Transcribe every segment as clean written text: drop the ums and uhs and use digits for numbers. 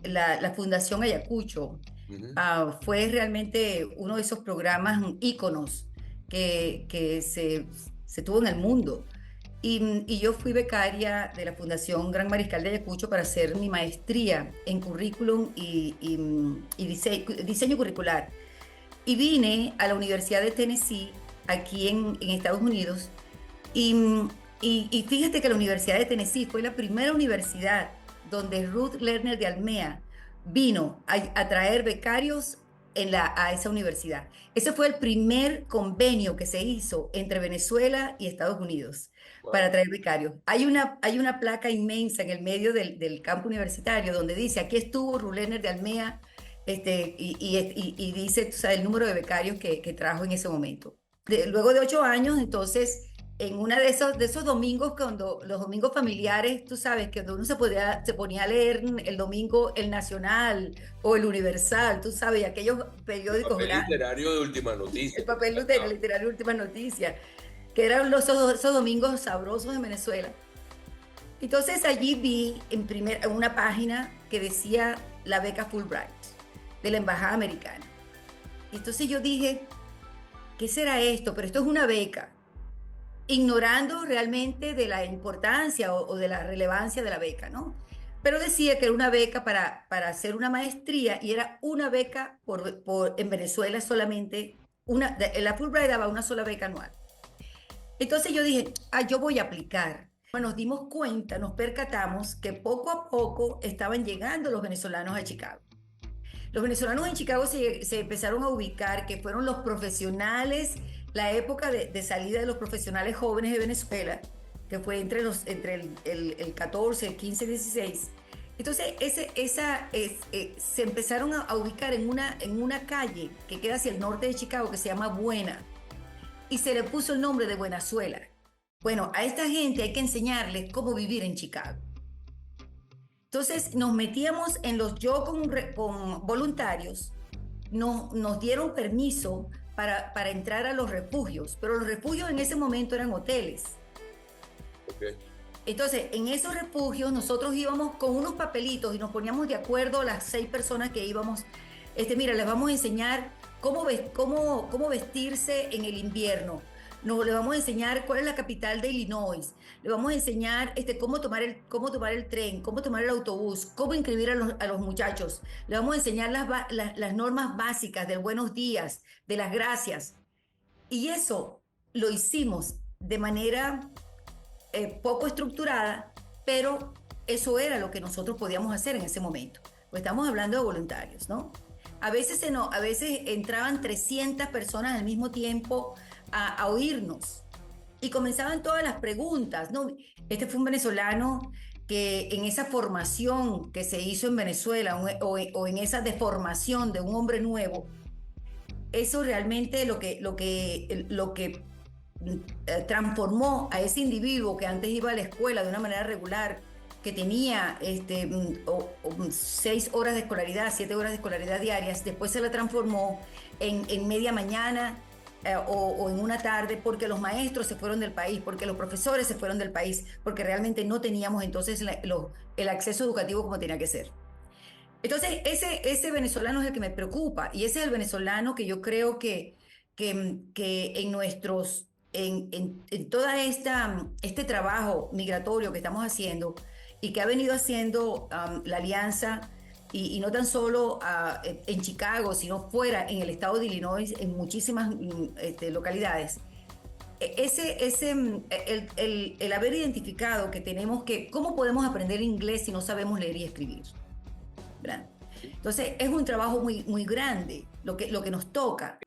la Fundación Ayacucho Ujú. fue realmente uno de esos programas íconos que se tuvo en el mundo. Y yo fui becaria de la Fundación Gran Mariscal de Ayacucho para hacer mi maestría en currículum y diseño curricular. Y vine a la Universidad de Tennessee, aquí en Estados Unidos, y, y fíjate que la Universidad de Tennessee fue la primera universidad donde Ruth Lerner de Almea vino a traer becarios a esa universidad. Ese fue el primer convenio que se hizo entre Venezuela y Estados Unidos para Wow. traer becarios. Hay una placa inmensa en el medio del campo universitario donde dice, aquí estuvo Ruth Lerner de Almea, y dice, tú sabes, el número de becarios que trajo en ese momento. Luego de 8 años, entonces en una de esos domingos, cuando los domingos familiares, tú sabes, que uno se ponía a leer el domingo el Nacional o el Universal, tú sabes, y aquellos El periódicos papel grandes, literario de Última Noticia el que te papel encantaba. literario Última Noticia, que eran esos domingos sabrosos en Venezuela. Entonces allí vi en una página que decía la beca Fulbright de la Embajada Americana. Y entonces yo dije, ¿qué será esto? Pero esto es una beca, ignorando realmente de la importancia o de la relevancia de la beca, ¿no? Pero decía que era una beca para hacer una maestría y era una beca en Venezuela solamente, la Fulbright daba una sola beca anual. Entonces yo dije, yo voy a aplicar. Bueno, nos dimos cuenta, nos percatamos que poco a poco estaban llegando los venezolanos a Chicago. Los venezolanos en Chicago se empezaron a ubicar, que fueron los profesionales, la época de salida de los profesionales jóvenes de Venezuela, que fue entre el 14, el 15, 16. Entonces, se empezaron a ubicar en una calle que queda hacia el norte de Chicago, que se llama Buena, y se le puso el nombre de Buenazuela. Bueno, a esta gente hay que enseñarles cómo vivir en Chicago. Entonces nos metíamos yo con voluntarios, nos dieron permiso para entrar a los refugios, pero los refugios en ese momento eran hoteles. Ok. Entonces, en esos refugios nosotros íbamos con unos papelitos y nos poníamos de acuerdo las 6 personas que íbamos. Mira, les vamos a enseñar cómo vestirse en el invierno. Les vamos a enseñar cuál es la capital de Illinois. Les vamos a enseñar cómo tomar el tren, cómo tomar el autobús, cómo inscribir a los muchachos. Les vamos a enseñar las normas básicas del buenos días, de las gracias. Y eso lo hicimos de manera poco estructurada, pero eso era lo que nosotros podíamos hacer en ese momento. Pues estamos hablando de voluntarios, ¿no? A veces entraban 300 personas al mismo tiempo a oírnos y comenzaban todas las preguntas, ¿no? Este fue un venezolano que en esa formación que se hizo en Venezuela o en esa deformación de un hombre nuevo, eso realmente lo que transformó a ese individuo que antes iba a la escuela de una manera regular, que tenía 6 horas de escolaridad, 7 horas de escolaridad diarias, después se la transformó en media mañana o en una tarde, porque los maestros se fueron del país, porque los profesores se fueron del país, porque realmente no teníamos entonces el acceso educativo como tenía que ser. Entonces, ese venezolano es el que me preocupa y ese es el venezolano que yo creo que en toda este trabajo migratorio que estamos haciendo y que ha venido haciendo la alianza, y no tan solo en Chicago, sino fuera en el estado de Illinois, en muchísimas localidades. El haber identificado que tenemos cómo podemos aprender inglés si no sabemos leer y escribir, ¿verdad? Entonces, es un trabajo muy grande lo que nos toca.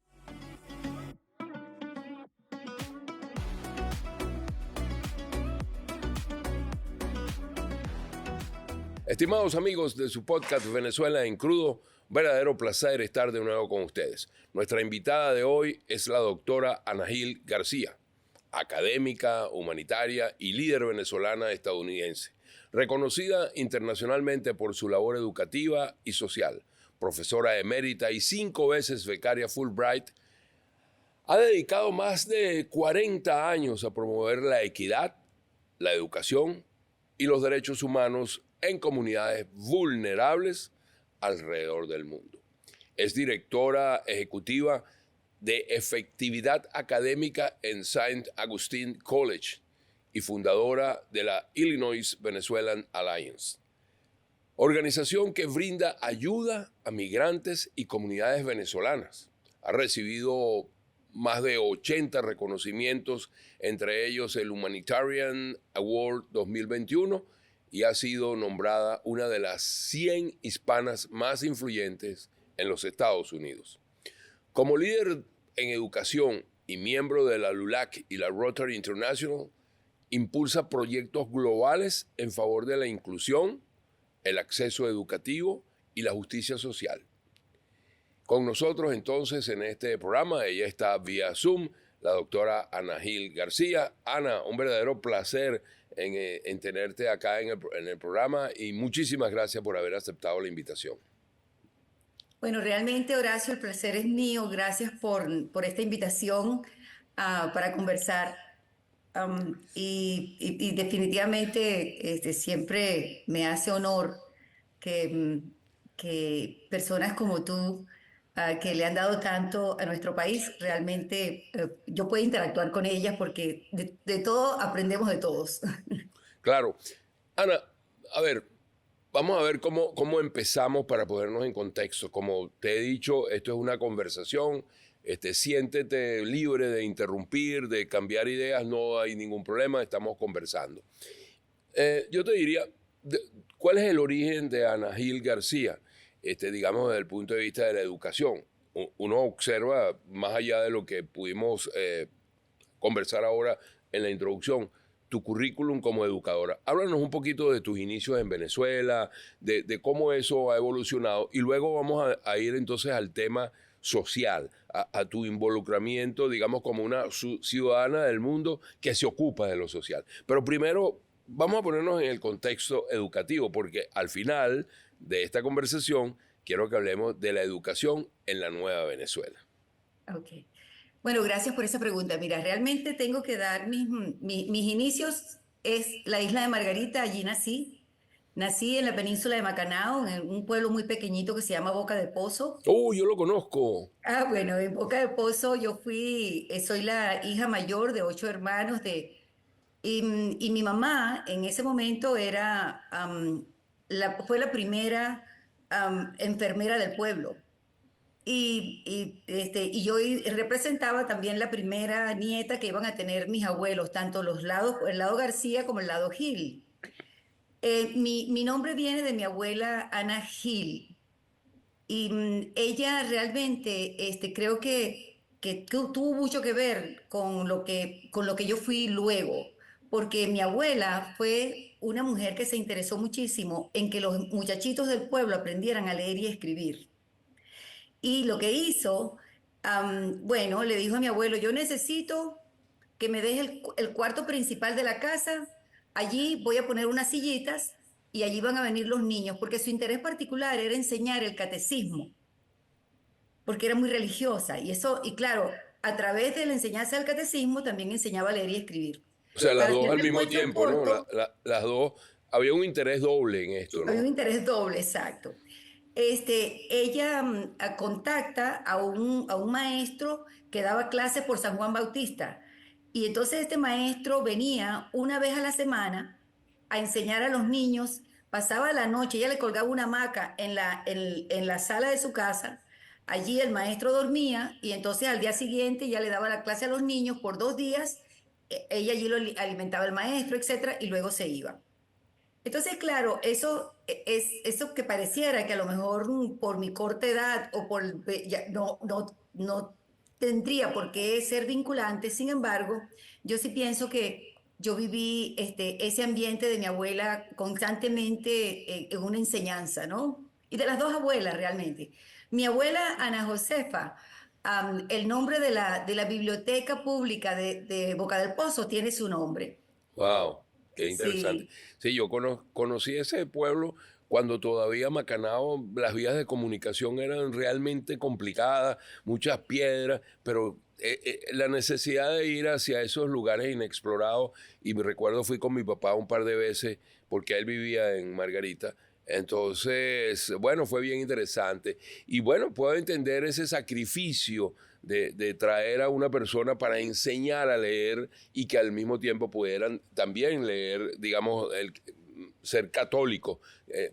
Estimados amigos de su podcast Venezuela en Crudo, verdadero placer estar de nuevo con ustedes. Nuestra invitada de hoy es la doctora Anahil García, académica, humanitaria y líder venezolana estadounidense, reconocida internacionalmente por su labor educativa y social, profesora emérita y 5 veces becaria Fulbright. Ha dedicado más de 40 años a promover la equidad, la educación y los derechos humanos en comunidades vulnerables alrededor del mundo. Es directora ejecutiva de efectividad académica en Saint Augustine College y fundadora de la Illinois Venezuelan Alliance, organización que brinda ayuda a migrantes y comunidades venezolanas. Ha recibido más de 80 reconocimientos, entre ellos el Humanitarian Award 2021, y ha sido nombrada una de las 100 hispanas más influyentes en los Estados Unidos. Como líder en educación y miembro de la LULAC y la Rotary International, impulsa proyectos globales en favor de la inclusión, el acceso educativo y la justicia social. Con nosotros entonces en este programa, ella está vía Zoom, la doctora Anahil García. Ana, un verdadero placer en tenerte acá en el programa y muchísimas gracias por haber aceptado la invitación. Bueno, realmente, Horacio, el placer es mío. Gracias por esta invitación para conversar. Y definitivamente siempre me hace honor que personas como tú, que le han dado tanto a nuestro país, realmente yo puedo interactuar con ellas porque de todo aprendemos de todos. Claro. Ana, a ver, vamos a ver cómo empezamos para ponernos en contexto. Como te he dicho, esto es una conversación. Siéntete libre de interrumpir, de cambiar ideas, no hay ningún problema, estamos conversando. Yo te diría, ¿cuál es el origen de Anahil García? Digamos, desde el punto de vista de la educación. Uno observa, más allá de lo que pudimos conversar ahora en la introducción, tu currículum como educadora. Háblanos un poquito de tus inicios en Venezuela, de cómo eso ha evolucionado, y luego vamos a ir entonces al tema social, a tu involucramiento, digamos, como una ciudadana del mundo que se ocupa de lo social. Pero primero vamos a ponernos en el contexto educativo, porque al final de esta conversación quiero que hablemos de la educación en la nueva Venezuela. Ok. Bueno, gracias por esa pregunta. Mira, realmente tengo que dar mis inicios, es la isla de Margarita, allí nací. Nací en la península de Macanao, en un pueblo muy pequeñito que se llama Boca de Pozo. ¡Oh, yo lo conozco! Bueno, en Boca de Pozo yo soy la hija mayor de 8 hermanos, y mi mamá en ese momento fue la primera enfermera del pueblo. Y yo representaba también la primera nieta que iban a tener mis abuelos, tanto el lado García como el lado Gil. Mi nombre viene de mi abuela Ana Gil. Y ella realmente creo que tuvo mucho que ver con lo que yo fui luego, porque mi abuela fue una mujer que se interesó muchísimo en que los muchachitos del pueblo aprendieran a leer y escribir. Y lo que hizo, bueno, le dijo a mi abuelo, yo necesito que me deje el cuarto principal de la casa, allí voy a poner unas sillitas y allí van a venir los niños, porque su interés particular era enseñar el catecismo, porque era muy religiosa. Y claro, a través de la enseñanza del catecismo también enseñaba a leer y escribir. O sea, las Para dos al hacerte el mismo cuento tiempo, ¿no? corto, Las dos, había un interés doble en esto, había un ¿no? interés doble, exacto. Ella contacta a un maestro que daba clases por San Juan Bautista. Y entonces este maestro venía una vez a la semana a enseñar a los niños, pasaba la noche, ella le colgaba una hamaca en la sala de su casa, allí el maestro dormía y entonces al día siguiente ya le daba la clase a los niños por 2 días, ella allí lo alimentaba el maestro, etcétera, y luego se iba. Entonces, claro, eso que pareciera que a lo mejor por mi corta edad o no tendría por qué ser vinculante. Sin embargo, yo sí pienso que yo viví ese ambiente de mi abuela constantemente en una enseñanza, ¿no? Y de las dos abuelas realmente. Mi abuela Ana Josefa, el nombre de la biblioteca pública de Boca del Pozo tiene su nombre. Wow, qué interesante. Sí. Sí, yo conocí ese pueblo cuando todavía Macanao, las vías de comunicación eran realmente complicadas, muchas piedras, pero la necesidad de ir hacia esos lugares inexplorados, y me recuerdo fui con mi papá un par de veces, porque él vivía en Margarita, Entonces, bueno, fue bien interesante. Y bueno, puedo entender ese sacrificio de traer a una persona para enseñar a leer y que al mismo tiempo pudieran también leer, digamos, ser católico,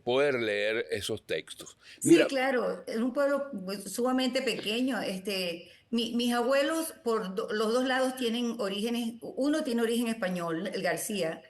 poder leer esos textos. Sí, Mira, claro, es un pueblo pues, sumamente pequeño. Mis abuelos por los dos lados tienen orígenes, uno tiene origen español, el García,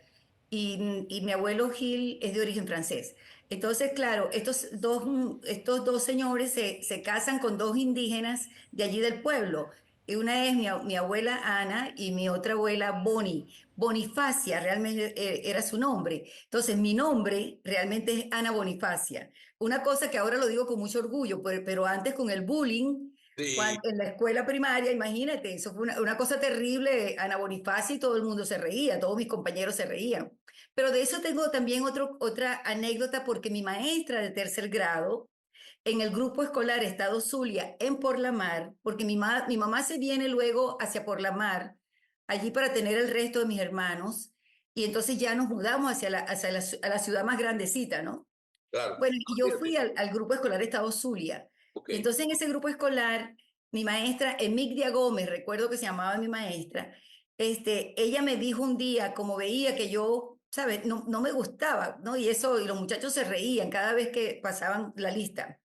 y mi abuelo Gil es de origen francés. Entonces, claro, estos dos señores se casan con dos indígenas de allí del pueblo. Y una es mi abuela Ana y mi otra abuela Boni. Bonifacia realmente era su nombre. Entonces, mi nombre realmente es Ana Bonifacia. Una cosa que ahora lo digo con mucho orgullo, pero antes con el bullying, sí, en la escuela primaria, imagínate, eso fue una cosa terrible, Ana Bonifacio y todo el mundo se reía, todos mis compañeros se reían. Pero de eso tengo también otra anécdota porque mi maestra de tercer grado en el grupo escolar Estado Zulia en Porlamar, porque mi mamá se viene luego hacia Porlamar, allí para tener el resto de mis hermanos, y entonces ya nos mudamos a la ciudad más grandecita, ¿no? claro. Bueno, y yo Fíjate, fui al grupo escolar Estado Zulia. ok. Y entonces en ese grupo escolar, mi maestra, Emigdia Gómez, recuerdo que se llamaba mi maestra, ella me dijo un día, como veía que yo, ¿sabes? No me gustaba, ¿no? Y eso, y los muchachos se reían cada vez que pasaban la lista.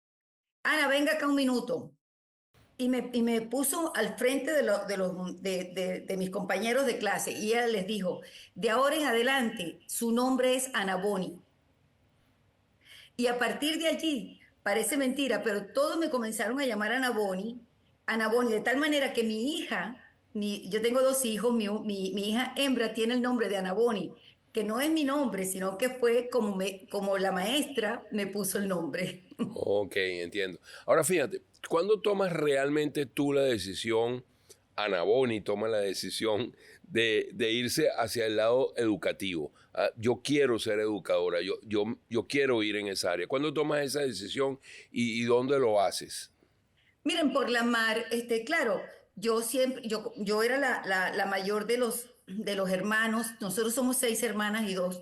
Ana, venga acá un minuto. Y me puso al frente de mis compañeros de clase y ella les dijo, de ahora en adelante, su nombre es Ana Boni. Y a partir de allí, parece mentira, pero todos me comenzaron a llamar Ana Boni, de tal manera que mi hija, yo tengo dos hijos, mi hija hembra tiene el nombre de Ana Boni, que no es mi nombre, sino que fue como la maestra me puso el nombre. Ok, entiendo. Ahora fíjate, ¿cuándo tomas realmente tú la decisión, Ana Boni toma la decisión de irse hacia el lado educativo? Ah, yo quiero ser educadora, yo quiero ir en esa área. ¿Cuándo tomas esa decisión y dónde lo haces? Miren, por la mar, claro, yo era la mayor de los hermanos, nosotros somos seis hermanas y dos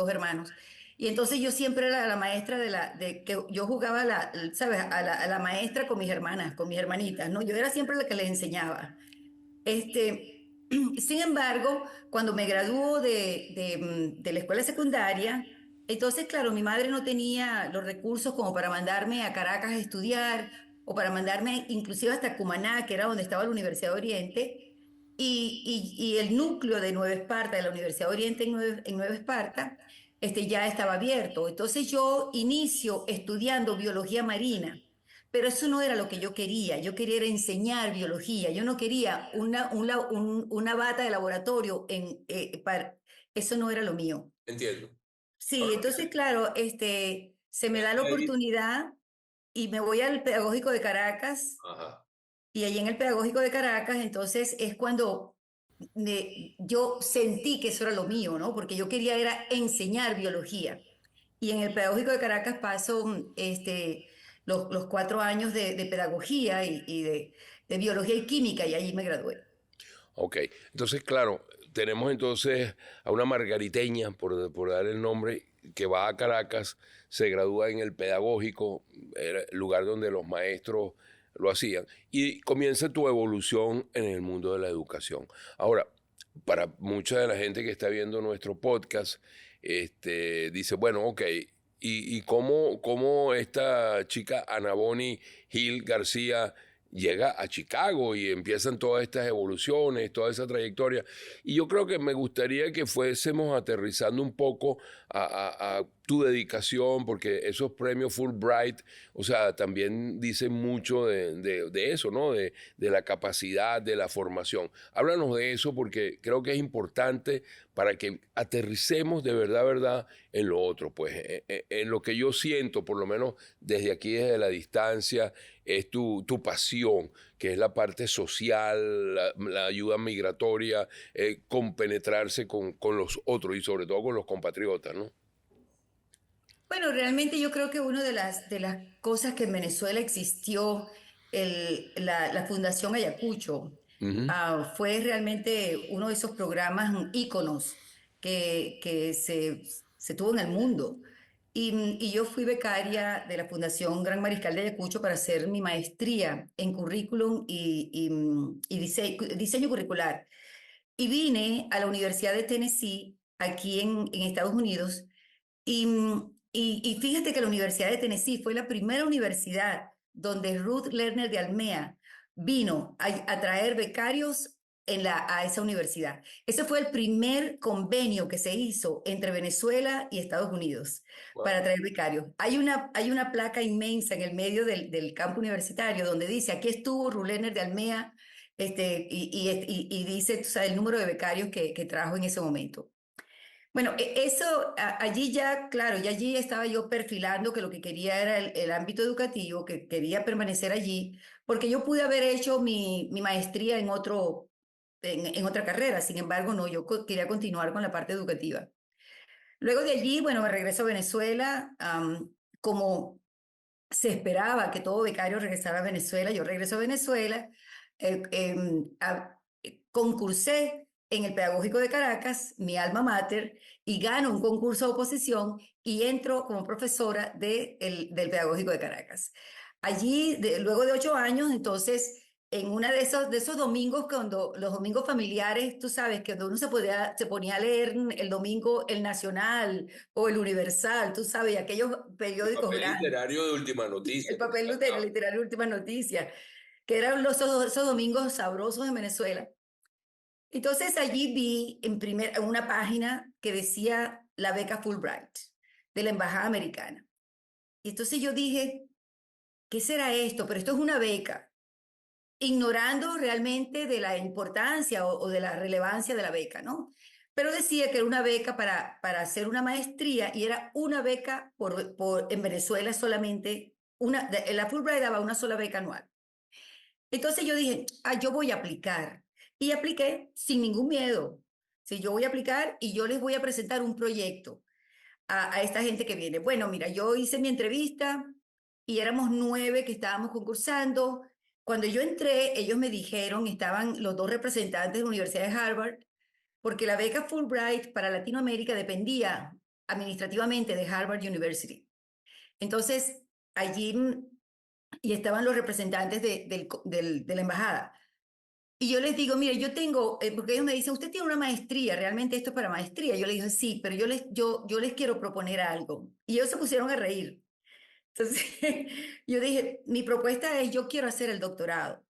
hermanos, y entonces yo siempre era la maestra de que yo jugaba, ¿sabes? A la maestra con mis hermanas, con mis hermanitas, ¿no? Yo era siempre la que les enseñaba. Sin embargo, cuando me graduó de la escuela secundaria, entonces, claro, mi madre no tenía los recursos como para mandarme a Caracas a estudiar o para mandarme inclusive hasta Cumaná, que era donde estaba la Universidad de Oriente, y el núcleo de Nueva Esparta, de la Universidad de Oriente en Nueva Esparta, ya estaba abierto. Entonces yo inicio estudiando biología marina. Pero eso no era lo que yo quería era enseñar biología, yo no quería una bata de laboratorio, eso no era lo mío. Entiendo. Sí, Ahora entonces, fíjate, claro, se me da la ahí- oportunidad y me voy al Pedagógico de Caracas, Ajá. y allí en el Pedagógico de Caracas, entonces es cuando yo sentí que eso era lo mío, ¿no? Porque yo quería era enseñar biología. Y en el Pedagógico de Caracas paso los 4 años de pedagogía y de biología y química y allí me gradué. Ok, entonces, claro, tenemos entonces a una margariteña, por dar el nombre, que va a Caracas, se gradúa en el pedagógico, era el lugar donde los maestros lo hacían, y comienza tu evolución en el mundo de la educación. Ahora, para mucha de la gente que está viendo nuestro podcast, dice, bueno, ok, ¿y cómo esta chica Anaboni Gil García llega a Chicago y empiezan todas estas evoluciones, toda esa trayectoria? Y yo creo que me gustaría que fuésemos aterrizando un poco a tu dedicación, porque esos premios Fulbright, o sea, también dicen mucho de eso, ¿no? De la capacidad, de la formación. Háblanos de eso porque creo que es importante para que aterricemos de verdad, en lo otro, pues en lo que yo siento, por lo menos desde aquí, desde la distancia, es tu pasión, que es la parte social, la ayuda migratoria, compenetrarse con los otros y sobre todo con los compatriotas, ¿no? Bueno, realmente yo creo que una de las cosas que en Venezuela existió, la Fundación Ayacucho, Ujú. fue realmente uno de esos programas íconos que se tuvo en el mundo. Y yo fui becaria de la Fundación Gran Mariscal de Ayacucho para hacer mi maestría en currículum y diseño curricular. Y vine a la Universidad de Tennessee, aquí en Estados Unidos, y fíjate que la Universidad de Tennessee fue la primera universidad donde Ruth Lerner de Almea vino a traer becarios a esa universidad. Ese fue el primer convenio que se hizo entre Venezuela y Estados Unidos para Wow. traer becarios. Hay una placa inmensa en el medio del campo universitario donde dice, aquí estuvo Ruth Lerner de Almea, y dice, tú sabes, el número de becarios que trajo en ese momento. Bueno, eso allí ya, claro, ya allí estaba yo perfilando que lo que quería era el ámbito educativo, que quería permanecer allí, porque yo pude haber hecho mi maestría en otra carrera, sin embargo, no, yo quería continuar con la parte educativa. Luego de allí, bueno, me regreso a Venezuela, como se esperaba que todo becario regresara a Venezuela, yo regreso a Venezuela, concursé en el Pedagógico de Caracas, mi alma mater, y gano un concurso de oposición y entro como profesora del Pedagógico de Caracas. Allí, luego de 8 años, entonces, en uno de esos domingos, cuando los domingos familiares, tú sabes, que uno se ponía a leer el domingo el Nacional o el Universal, tú sabes, aquellos El periódicos papel grandes, literario de última noticia el que te papel encantaba. literario Última Noticia, que eran esos domingos sabrosos en Venezuela. Entonces allí vi en una página que decía la beca Fulbright de la Embajada Americana. Y entonces yo dije, ¿qué será esto? Pero esto es una beca, ignorando realmente de la importancia o de la relevancia de la beca, ¿no? Pero decía que era una beca para hacer una maestría y era una beca en Venezuela solamente, la Fulbright daba una sola beca anual. Entonces yo dije, yo voy a aplicar. Y apliqué sin ningún miedo. Si yo voy a aplicar y yo les voy a presentar un proyecto a esta gente que viene. Bueno, mira, yo hice mi entrevista y éramos 9 que estábamos concursando. Cuando yo entré, ellos me dijeron, estaban los dos representantes de la Universidad de Harvard, porque la beca Fulbright para Latinoamérica dependía administrativamente de Harvard University. Entonces, allí y estaban los representantes de la embajada. Y yo les digo, mire, yo tengo, porque ellos me dicen, usted tiene una maestría, realmente esto es para maestría. Yo les dije, sí, pero yo les quiero proponer algo. Y ellos se pusieron a reír. Entonces, yo dije, mi propuesta es, yo quiero hacer el doctorado.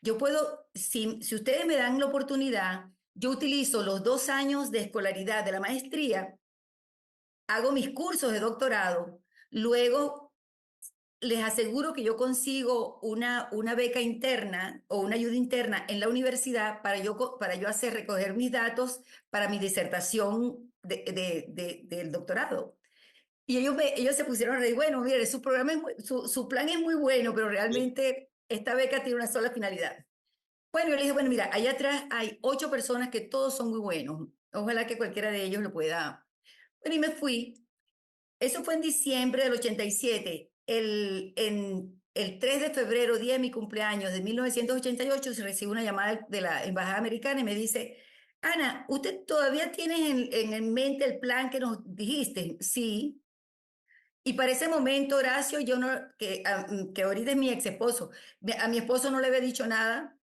Yo puedo, si ustedes me dan la oportunidad, yo utilizo los 2 años de escolaridad de la maestría, hago mis cursos de doctorado, luego les aseguro que yo consigo una beca interna o una ayuda interna en la universidad para yo hacer recoger mis datos para mi disertación del doctorado. Y ellos se pusieron a reír, bueno, mire, su programa su plan es muy bueno, pero Sí. realmente esta beca tiene una sola finalidad. Bueno, yo le dije, bueno, mira, allá atrás hay 8 personas que todos son muy buenos. Ojalá que cualquiera de ellos lo pueda. Bueno, y me fui. Eso fue en diciembre del 87. El 3 de febrero, día de mi cumpleaños de 1988, se recibe una llamada de la Embajada Americana y me dice, Ana, ¿usted todavía tiene en mente el plan que nos dijiste? Sí. Y para ese momento, Horacio, yo no, que ahorita es mi ex esposo, a mi esposo no le había dicho nada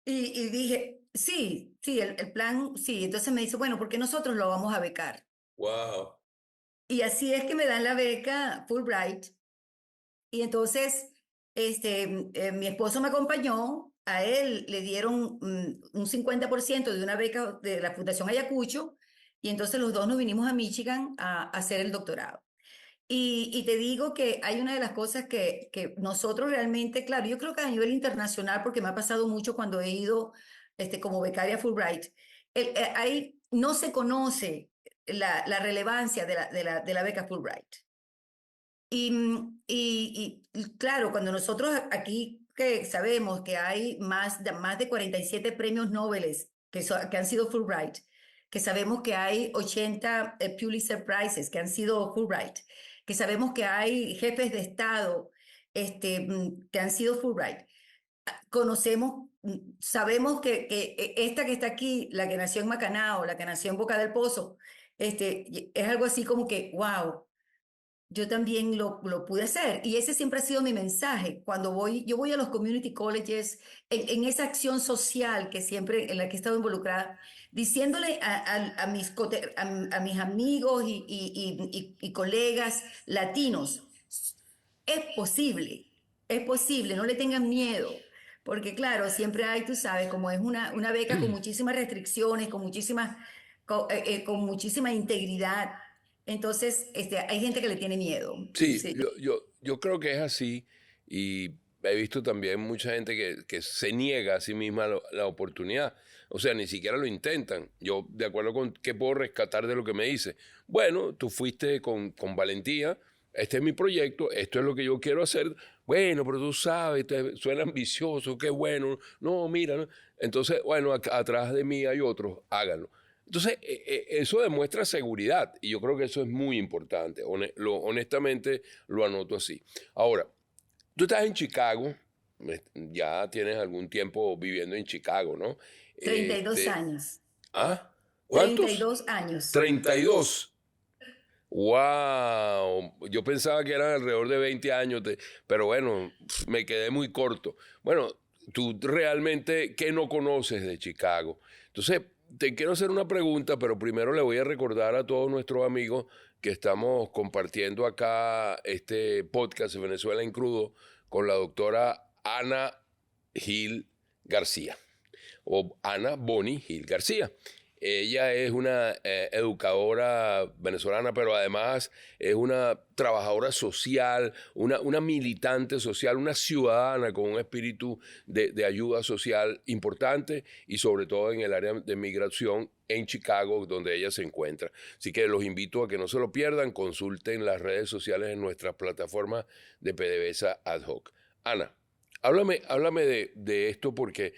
y dije, sí, sí, el plan, sí. Entonces me dice, bueno, porque nosotros lo vamos a becar. Wow. Y así es que me dan la beca Fulbright. Y entonces, mi esposo me acompañó, a él le dieron un 50% de una beca de la Fundación Ayacucho, y entonces los dos nos vinimos a Michigan a hacer el doctorado. Y te digo que hay una de las cosas que nosotros realmente, claro, yo creo que a nivel internacional, porque me ha pasado mucho cuando he ido como becaria Fulbright, ahí no se conoce la relevancia de la beca Fulbright. Claro, cuando nosotros aquí que sabemos que hay más de 47 premios Nobel que han sido Fulbright, que sabemos que hay 80 Pulitzer Prizes que han sido Fulbright, que sabemos que hay jefes de Estado que han sido Fulbright, conocemos, sabemos que esta que está aquí, la que nació en Macanao, la que nació en Boca del Pozo, es algo así como que, wow. yo también lo pude hacer. Y ese siempre ha sido mi mensaje. Yo voy a los community colleges, en esa acción social que siempre, en la que he estado involucrada, diciéndole a mis amigos y colegas latinos, es posible, no le tengan miedo. Porque claro, siempre hay, tú sabes, como es una beca con muchísimas restricciones, con muchísima integridad. Entonces, hay gente que le tiene miedo. Sí, Sí. yo creo que es así y he visto también mucha gente que se niega a sí misma la oportunidad. O sea, ni siquiera lo intentan. Yo, de acuerdo con qué puedo rescatar de lo que me dice. Bueno, tú fuiste con valentía, este es mi proyecto, esto es lo que yo quiero hacer. Bueno, pero tú sabes, te suena ambicioso, qué bueno. No, mira, ¿no? Entonces, bueno, atrás de mí hay otros, háganlo. Entonces, eso demuestra seguridad y yo creo que eso es muy importante. Honestamente, lo anoto así. Ahora, tú estás en Chicago, ya tienes algún tiempo viviendo en Chicago, ¿no? 32 Este, años. ¿Ah? treinta y ¿Cuántos? dos años. 32. ¡Wow! Yo pensaba que eran alrededor de 20 años, pero bueno, me quedé muy corto. Bueno, tú realmente, ¿qué no conoces de Chicago? Entonces, te quiero hacer una pregunta, pero primero le voy a recordar a todos nuestros amigos que estamos compartiendo acá este podcast de Venezuela en Crudo con la doctora Ana Gil García o Ana Boni Gil García. Ella es una educadora venezolana, pero además es una trabajadora social, una militante social, una ciudadana con un espíritu de ayuda social importante y sobre todo en el área de migración en Chicago, donde ella se encuentra. Así que los invito a que no se lo pierdan, consulten las redes sociales en nuestra plataforma de PDVSA Ad Hoc. Ana, háblame de esto porque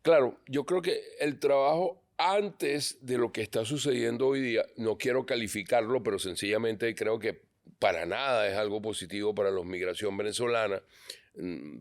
claro, yo creo que el trabajo antes de lo que está sucediendo hoy día, no quiero calificarlo, pero sencillamente creo que para nada es algo positivo para la migración venezolana.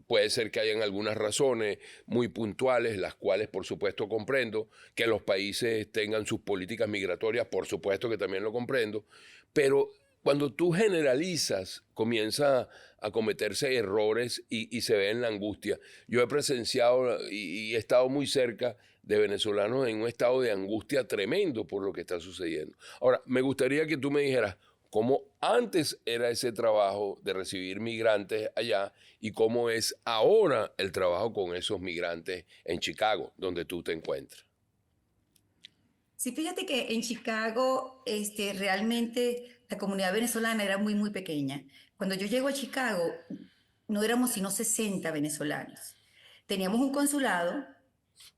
Puede ser que hayan algunas razones muy puntuales, las cuales por supuesto comprendo, que los países tengan sus políticas migratorias, por supuesto que también lo comprendo, pero cuando tú generalizas, comienza a cometerse errores y se ve en la angustia. Yo he presenciado y he estado muy cerca de venezolanos en un estado de angustia tremendo por lo que está sucediendo. Ahora, me gustaría que tú me dijeras cómo antes era ese trabajo de recibir migrantes allá y cómo es ahora el trabajo con esos migrantes en Chicago, donde tú te encuentras. Sí, fíjate que en Chicago, realmente la comunidad venezolana era muy, muy pequeña. Cuando yo llego a Chicago, no éramos sino 60 venezolanos. Teníamos un consulado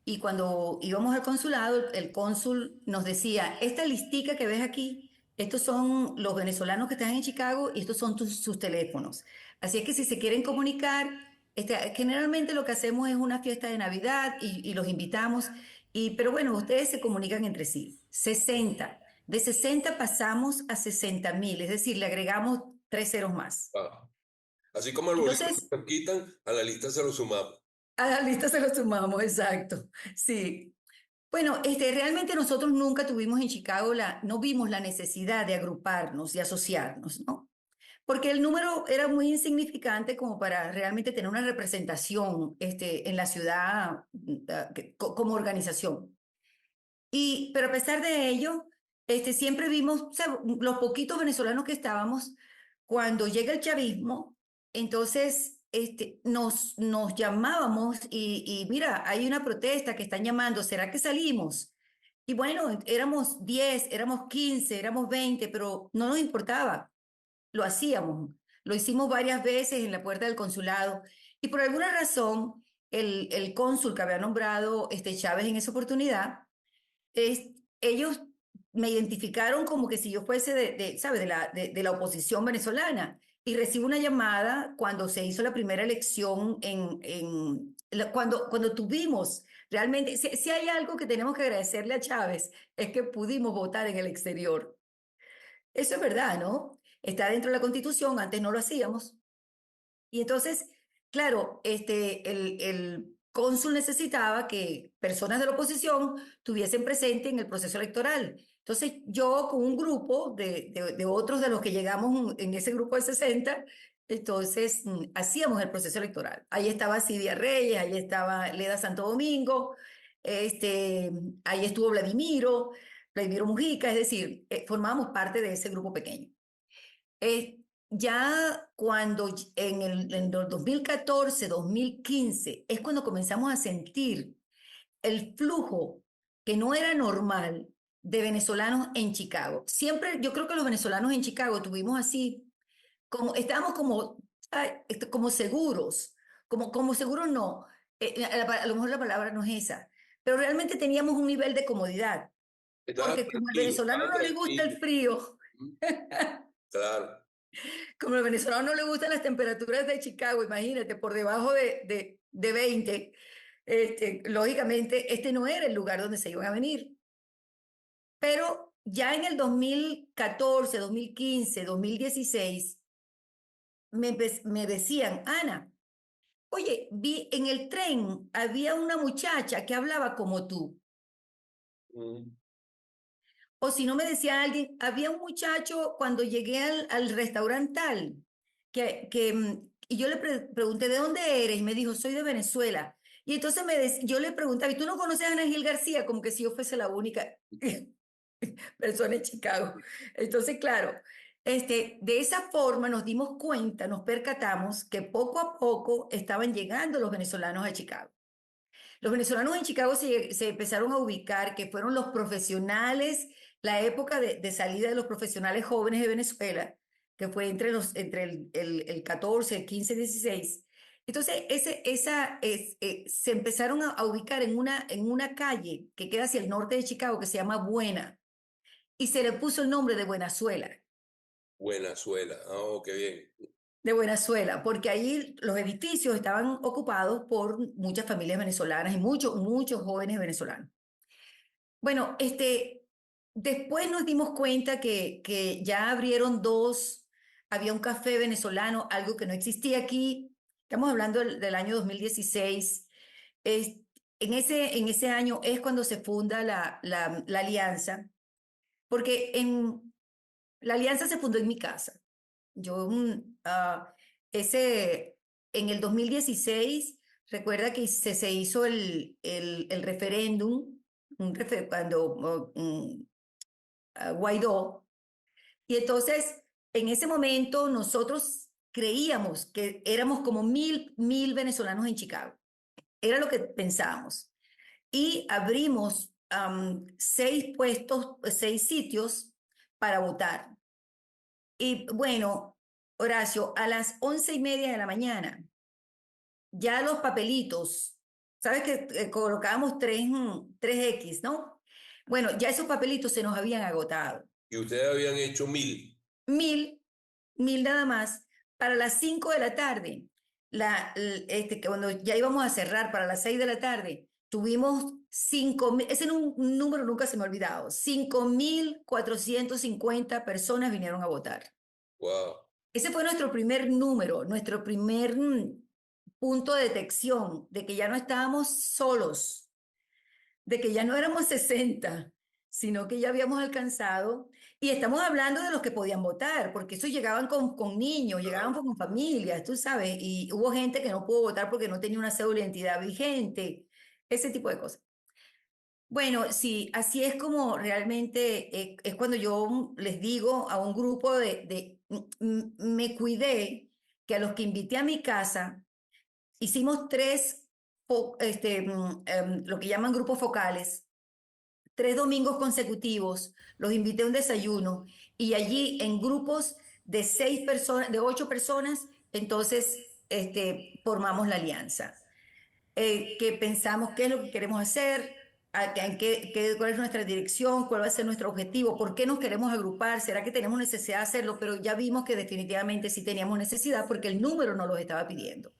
y cuando íbamos al consulado, el cónsul nos decía, esta listica que ves aquí, estos son los venezolanos que están en Chicago y estos son sus teléfonos. Así es que si se quieren comunicar, generalmente lo que hacemos es una fiesta de Navidad y los invitamos, pero bueno, ustedes se comunican entre sí. 60. De 60 pasamos a 60.000, es decir, le agregamos 3 ceros más. Ah, así como el bolígrafo Entonces, nos quitan, a la lista se lo sumamos. a la lista se lo sumamos, exacto. Sí. Bueno, realmente nosotros nunca tuvimos en Chicago no vimos la necesidad de agruparnos y asociarnos, ¿no? Porque el número era muy insignificante como para realmente tener una representación, en la ciudad, como organización. Pero a pesar de ello, siempre vimos, o sea, los poquitos venezolanos que estábamos, cuando llega el chavismo, entonces nos llamábamos y mira, hay una protesta que están llamando, ¿será que salimos? Y bueno, éramos 10, éramos 15, éramos 20, pero no nos importaba, lo hacíamos. Lo hicimos varias veces en la puerta del consulado y por alguna razón el cónsul que había nombrado Chávez en esa oportunidad, es, ellos me identificaron como que si yo fuese ¿sabes? De la oposición venezolana. Y recibo una llamada cuando se hizo la primera elección cuando tuvimos realmente, si hay algo que tenemos que agradecerle a Chávez, es que pudimos votar en el exterior. Eso es verdad, ¿no? Está dentro de la Constitución, antes no lo hacíamos. Y entonces, claro, el cónsul necesitaba que personas de la oposición tuviesen presente en el proceso electoral. Entonces yo con un grupo de otros de los que llegamos en ese grupo de 60, entonces hacíamos el proceso electoral. Ahí estaba Cidia Reyes, ahí estaba Leda Santo Domingo, ahí estuvo Vladimiro Mujica, es decir, formábamos parte de ese grupo pequeño. Ya cuando en el 2014, 2015, es cuando comenzamos a sentir el flujo que no era normal de venezolanos en Chicago. Siempre, yo creo que los venezolanos en Chicago tuvimos así, estábamos como seguros, como seguros no, a lo mejor la palabra no es esa, pero realmente teníamos un nivel de comodidad, Estaba porque como al tranquilo, venezolano estaba no le gusta el tranquilo. frío, Claro. como al venezolano no le gustan las temperaturas de Chicago, imagínate, por debajo de 20, lógicamente este no era el lugar donde se iban a venir. Pero ya en el 2014, 2015, 2016, me decían, Ana, oye, vi en el tren, había una muchacha que hablaba como tú. Mm. O si no me decía alguien, había un muchacho cuando llegué al restaurante tal, y yo le pregunté, ¿de dónde eres? Y me dijo, soy de Venezuela. Y entonces yo le preguntaba, ¿y tú no conoces a Ana Gil García? Como que si yo fuese la única persona en Chicago. Entonces, claro, de esa forma nos dimos cuenta, nos percatamos que poco a poco estaban llegando los venezolanos a Chicago. Los venezolanos en Chicago se empezaron a ubicar, que fueron los profesionales, la época de salida de los profesionales jóvenes de Venezuela, que fue entre el 14, el 15, 16. Entonces, se empezaron a ubicar en una calle que queda hacia el norte de Chicago, que se llama Buena, y se le puso el nombre de Buenazuela, Buenazuela. Oh, qué bien. porque ahí los edificios estaban ocupados por muchas familias venezolanas y muchos jóvenes venezolanos. Bueno, después nos dimos cuenta que ya abrieron había un café venezolano, algo que no existía aquí. Estamos hablando del año 2016. Es, en ese año es cuando se funda la alianza, porque la alianza se fundó en mi casa. Yo, en el 2016, recuerda que se hizo el referéndum, cuando Guaidó, y entonces en ese momento nosotros creíamos que éramos como mil venezolanos en Chicago. Era lo que pensábamos. Y abrimos 6 puestos, 6 sitios para votar. Y bueno, Horacio, a las 11:30 de la mañana, ya los papelitos, ¿sabes que colocábamos 3X, ¿no? Bueno, ya esos papelitos se nos habían agotado. Y ustedes habían hecho 1000. Mil, mil nada más. Para las 5 de la tarde, cuando ya íbamos a cerrar para las 6 de la tarde, tuvimos 5,000, ese número nunca se me ha olvidado, 5,450 personas vinieron a votar. Wow. Ese fue nuestro primer número, nuestro primer punto de detección de que ya no estábamos solos, de que ya no éramos 60, sino que ya habíamos alcanzado, y estamos hablando de los que podían votar, porque esos llegaban con niños, llegaban con familias, tú sabes, y hubo gente que no pudo votar porque no tenía una cédula de identidad vigente, ese tipo de cosas. Bueno, sí, así es como realmente es cuando yo les digo a un grupo me cuidé que a los que invité a mi casa, hicimos lo que llaman grupos focales, 3 domingos consecutivos, los invité a un desayuno y allí en grupos de 6 personas, de 8 personas, entonces formamos la alianza. Que pensamos qué es lo que queremos hacer, cuál es nuestra dirección, cuál va a ser nuestro objetivo, por qué nos queremos agrupar, será que tenemos necesidad de hacerlo, pero ya vimos que definitivamente sí teníamos necesidad porque el número nos lo estaba pidiendo.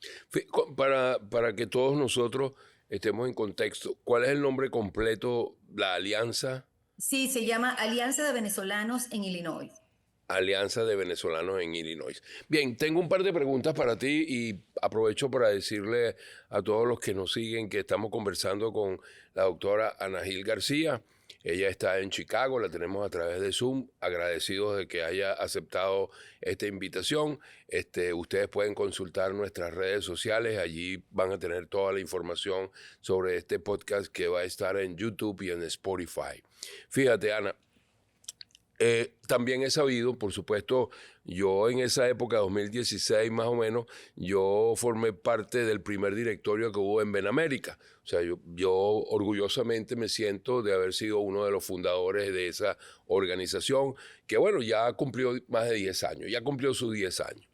Para que todos nosotros estemos en contexto, ¿cuál es el nombre completo? La Alianza. Sí, se llama Alianza de Venezolanos en Illinois. Alianza de Venezolanos en Illinois. Bien, tengo un par de preguntas para ti y aprovecho para decirle a todos los que nos siguen que estamos conversando con la doctora Ana Gil García. Ella está en Chicago, la tenemos a través de Zoom, agradecidos de que haya aceptado esta invitación. Ustedes pueden consultar nuestras redes sociales, allí van a tener toda la información sobre este podcast que va a estar en YouTube y en Spotify. Fíjate, Ana, también he sabido, por supuesto, yo en esa época, 2016 más o menos, yo formé parte del primer directorio que hubo en Benamérica. O sea, yo orgullosamente me siento de haber sido uno de los fundadores de esa organización, que bueno, ya cumplió más de 10 años, ya cumplió sus 10 años.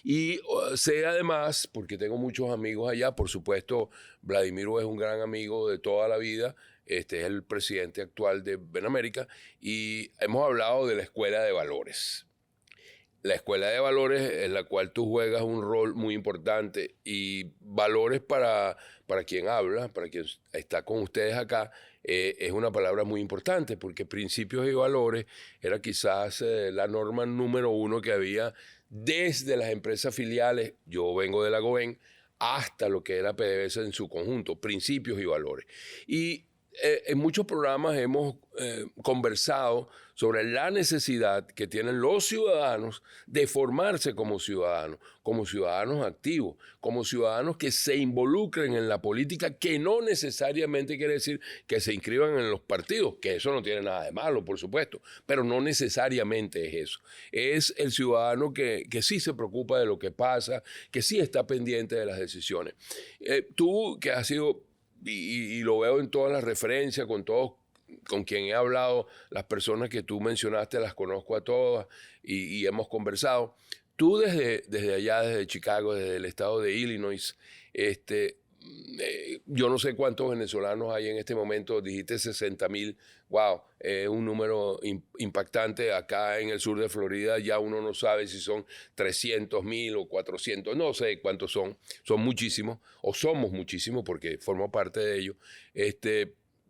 Y sé además, porque tengo muchos amigos allá, por supuesto, Vladimiro es un gran amigo de toda la vida, es el presidente actual de Benamérica, y hemos hablado de la Escuela de Valores. La Escuela de Valores en la cual tú juegas un rol muy importante, y valores para quien habla, para quien está con ustedes acá, es una palabra muy importante, porque principios y valores era quizás la norma número uno que había desde las empresas filiales. Yo vengo de la Goven, hasta lo que era PDVSA en su conjunto, principios y valores. Y en muchos programas hemos conversado sobre la necesidad que tienen los ciudadanos de formarse como ciudadanos activos, como ciudadanos que se involucren en la política, que no necesariamente quiere decir que se inscriban en los partidos, que eso no tiene nada de malo, por supuesto, pero no necesariamente es eso. Es el ciudadano que sí se preocupa de lo que pasa, que sí está pendiente de las decisiones. Tú, que has sido, y lo veo en todas las referencias, con quien he hablado, las personas que tú mencionaste, las conozco a todas y hemos conversado. Tú desde allá, desde Chicago, desde el estado de Illinois, yo no sé cuántos venezolanos hay en este momento, dijiste 60,000, wow, un número impactante. Acá en el sur de Florida ya uno no sabe si son 300,000 o 400, no sé cuántos son muchísimos, o somos muchísimos porque formo parte de ellos.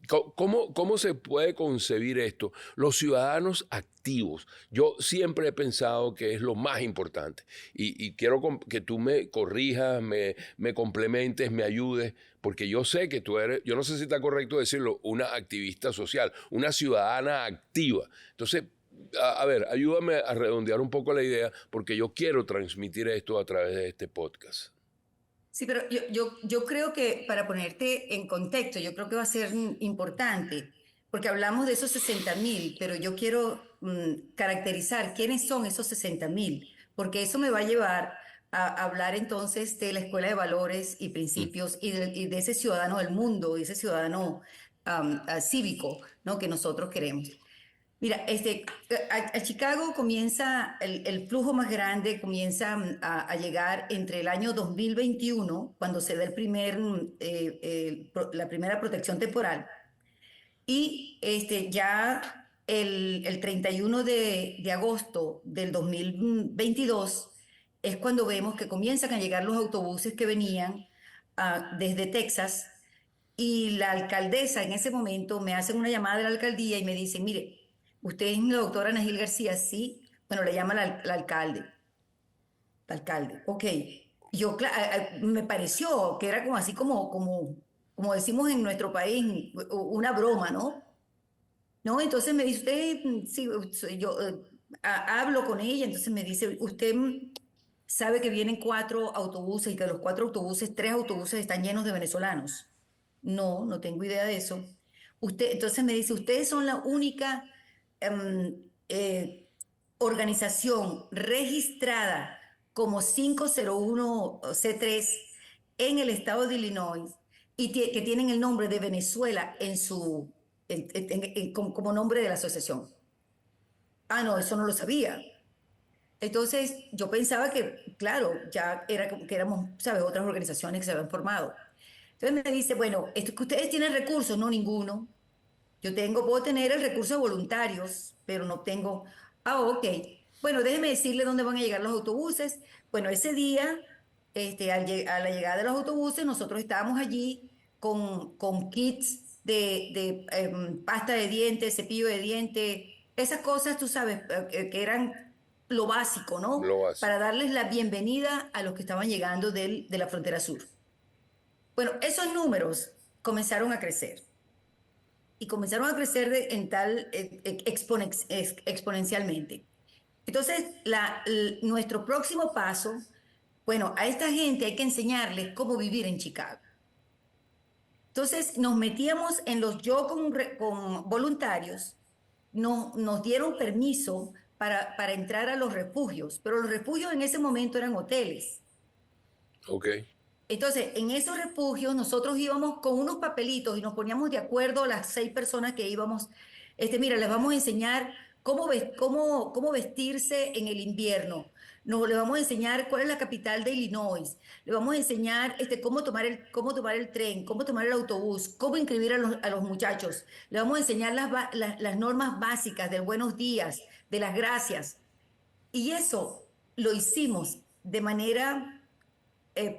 ¿Cómo se puede concebir esto? Los ciudadanos activos. Yo siempre he pensado que es lo más importante y quiero que tú me corrijas, me complementes, me ayudes, porque yo sé que tú eres, yo no sé si está correcto decirlo, una activista social, una ciudadana activa. Entonces, a ver, ayúdame a redondear un poco la idea, porque yo quiero transmitir esto a través de este podcast. Sí, pero yo creo que para ponerte en contexto, yo creo que va a ser importante, porque hablamos de esos 60,000, pero yo quiero caracterizar quiénes son esos 60,000, porque eso me va a llevar a hablar entonces de la Escuela de Valores y Mm. Principios y de ese ciudadano del mundo, y ese ciudadano cívico, ¿no? Que nosotros queremos. Mira, a Chicago comienza el flujo más grande, comienza a llegar entre el año 2021, cuando se da la primera protección temporal, y ya el 31 de agosto del 2022 es cuando vemos que comienzan a llegar los autobuses que venían desde Texas, y la alcaldesa en ese momento me hacen una llamada de la alcaldía y me dicen, mire, usted es la doctora Anahil García, sí. Bueno, le llama al alcalde. Alcalde, ok. Me pareció que era como así como decimos en nuestro país, una broma, ¿no? No, entonces me dice, usted, sí, yo hablo con ella, entonces me dice, usted sabe que vienen 4 autobuses y que los 4 autobuses, 3 autobuses están llenos de venezolanos. No, no tengo idea de eso. Entonces me dice, ustedes son la única em, eh, organización registrada como 501(c)(3) en el estado de Illinois y que tienen el nombre de Venezuela como nombre de la asociación. Ah, no, eso no lo sabía. Entonces yo pensaba que, claro, ya era como que éramos, ¿sabes?, otras organizaciones que se habían formado. Entonces me dice, bueno, esto que ustedes tienen recursos, no ninguno. Puedo tener el recurso de voluntarios, pero no tengo. Ah, ok. Bueno, déjeme decirle dónde van a llegar los autobuses. Bueno, ese día, a la llegada de los autobuses, nosotros estábamos allí con kits de pasta de dientes, cepillo de dientes, esas cosas, tú sabes, que eran lo básico, ¿no? Lo básico. Para darles la bienvenida a los que estaban llegando de la frontera sur. Bueno, esos números comenzaron a crecer. y comenzaron a crecer exponencialmente. Entonces, nuestro próximo paso, bueno, a esta gente hay que enseñarles cómo vivir en Chicago. Entonces, nos metíamos en yo con voluntarios, nos dieron permiso para entrar a los refugios, pero los refugios en ese momento eran hoteles. Ok. Entonces, en esos refugios nosotros íbamos con unos papelitos y nos poníamos de acuerdo las 6 personas que íbamos. Mira, les vamos a enseñar cómo vestirse en el invierno. Les vamos a enseñar cuál es la capital de Illinois. Les vamos a enseñar cómo tomar el tren, cómo tomar el autobús, cómo inscribir a los muchachos. Les vamos a enseñar las normas básicas del buenos días, de las gracias. Y eso lo hicimos de manera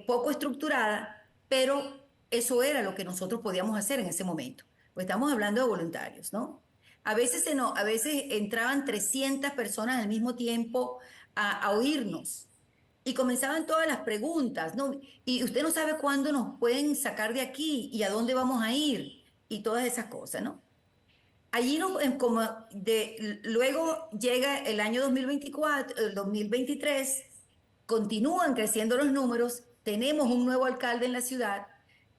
poco estructurada, pero eso era lo que nosotros podíamos hacer en ese momento. Pues estamos hablando de voluntarios, ¿no? A veces entraban 300 personas al mismo tiempo a oírnos y comenzaban todas las preguntas, ¿no? Y usted no sabe cuándo nos pueden sacar de aquí y a dónde vamos a ir y todas esas cosas, ¿no? Allí luego llega el año 2024, el 2023, continúan creciendo los números, tenemos un nuevo alcalde en la ciudad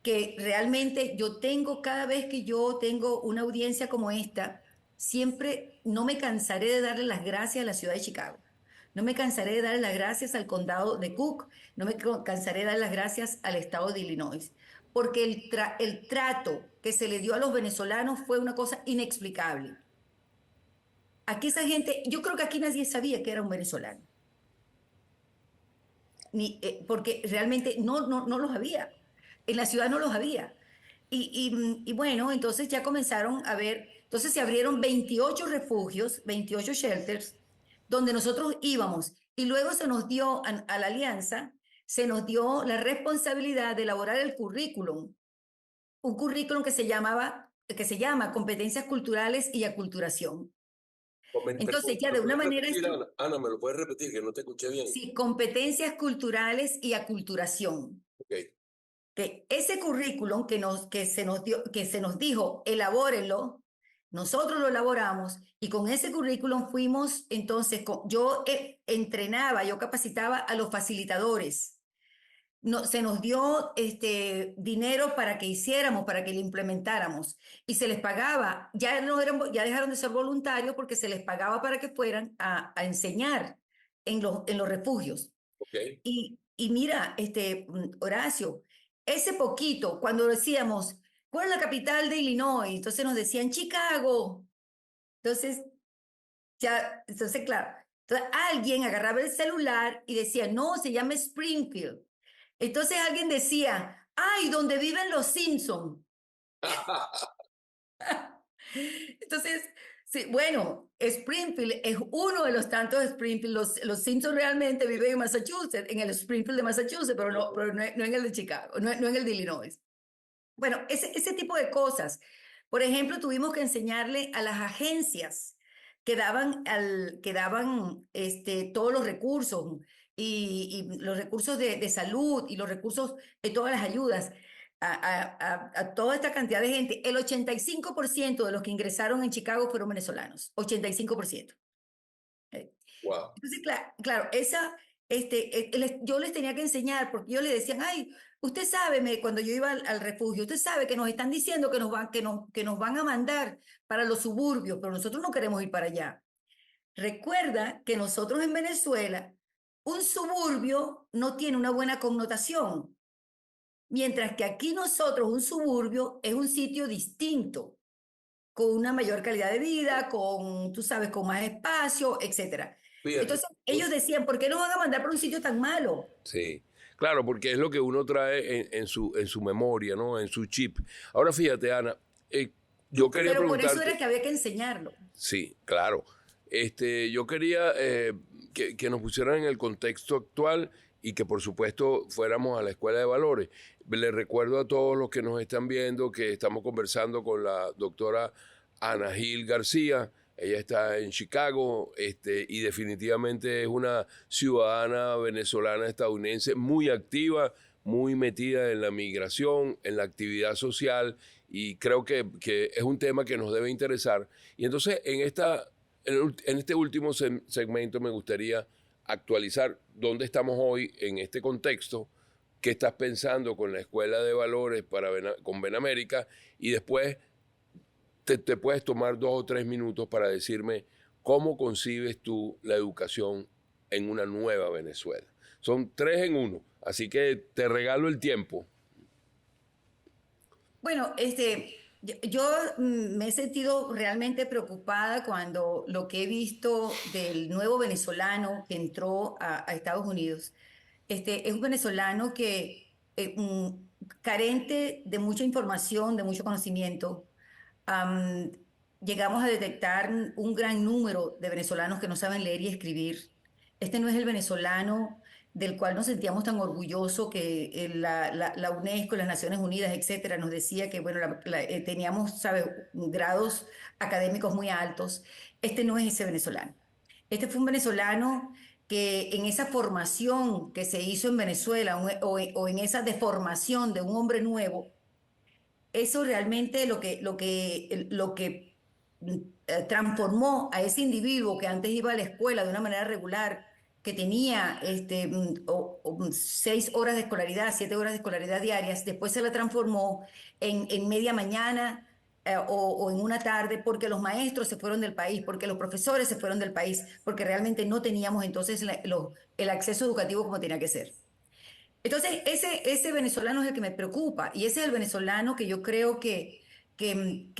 que realmente cada vez que yo tengo una audiencia como esta, siempre no me cansaré de darle las gracias a la ciudad de Chicago. No me cansaré de darle las gracias al condado de Cook, no me cansaré de dar las gracias al estado de Illinois, porque el trato que se le dio a los venezolanos fue una cosa inexplicable. Aquí esa gente, yo creo que aquí nadie sabía que era un venezolano. Porque realmente no los había. En la ciudad no los había. Y bueno, entonces ya comenzaron a ver, entonces se abrieron 28 refugios, 28 shelters, donde nosotros íbamos. Y luego se nos dio a la alianza, se nos dio la responsabilidad de elaborar el currículum, un currículum que se llama Competencias Culturales y Aculturación. Entonces ya de una manera... Ana, ¿me lo puedes repetir? Que no te escuché bien. Sí, Competencias Culturales y Aculturación. Okay. Que ese currículum que se nos dijo, elabórenlo, nosotros lo elaboramos y con ese currículum fuimos, entonces, yo entrenaba, yo capacitaba a los facilitadores. Se nos dio dinero para que hiciéramos, para que lo implementáramos y se les pagaba, ya dejaron de ser voluntarios porque se les pagaba para que fueran a enseñar en los refugios. Okay. Y mira, Horacio, ese poquito, cuando decíamos, ¿cuál es la capital de Illinois? Entonces nos decían Chicago. Entonces, claro, entonces alguien agarraba el celular y decía, no, se llama Springfield. Entonces alguien decía, ay, donde viven los Simpsons. Entonces, sí, bueno, Springfield es uno de los tantos Springfield. Los Simpsons realmente viven en Massachusetts, en el Springfield de Massachusetts, pero no en el de Chicago, no en el de Illinois. Bueno, ese tipo de cosas. Por ejemplo, tuvimos que enseñarle a las agencias que daban todos los recursos y los recursos de salud y los recursos de todas las ayudas a toda esta cantidad de gente. El 85% de los que ingresaron en Chicago fueron venezolanos, 85%. Wow. Entonces, claro, yo les tenía que enseñar, porque yo les decían, ay, usted sabe, cuando yo iba al refugio, usted sabe que nos están diciendo que nos van a mandar para los suburbios, pero nosotros no queremos ir para allá. Recuerda que nosotros en Venezuela, un suburbio no tiene una buena connotación, mientras que aquí nosotros un suburbio es un sitio distinto, con una mayor calidad de vida, tú sabes, con más espacio, etcétera. Fíjate. Entonces ellos decían, ¿por qué nos van a mandar por un sitio tan malo? Sí, claro, porque es lo que uno trae en su memoria, ¿no? En su chip. Ahora fíjate, Ana, yo quería Pero por preguntarte... eso era que había que enseñarlo. Sí, claro. Yo quería que nos pusieran en el contexto actual y que por supuesto fuéramos a la Escuela de Valores. Les recuerdo a todos los que nos están viendo que estamos conversando con la doctora Ana Gil García. Ella está en Chicago y definitivamente es una ciudadana venezolana estadounidense muy activa, muy metida en la migración, en la actividad social y creo que es un tema que nos debe interesar. Y entonces en este último segmento me gustaría actualizar dónde estamos hoy en este contexto, qué estás pensando con la Escuela de Valores con Benamérica, y después te puedes tomar 2 o 3 minutos para decirme cómo concibes tú la educación en una nueva Venezuela. Son 3 en 1, así que te regalo el tiempo. Bueno, me he sentido realmente preocupada cuando lo que he visto del nuevo venezolano que entró a Estados Unidos. Es un venezolano que carente de mucha información, de mucho conocimiento. Am, Llegamos a detectar un gran número de venezolanos que no saben leer y escribir. Este no es el venezolano del cual nos sentíamos tan orgullosos que la UNESCO, las Naciones Unidas, etcétera, nos decía que bueno, teníamos, ¿sabes?, grados académicos muy altos. Este no es ese venezolano. Este fue un venezolano que en esa formación que se hizo en Venezuela o en esa deformación de un hombre nuevo, eso realmente transformó a ese individuo que antes iba a la escuela de una manera regular, que tenía 6 horas de escolaridad, 7 horas de escolaridad diarias, después se la transformó en media mañana o en una tarde, porque los maestros se fueron del país, porque los profesores se fueron del país, porque realmente no teníamos entonces el acceso educativo como tenía que ser. Entonces, ese venezolano es el que me preocupa y ese es el venezolano que yo creo que en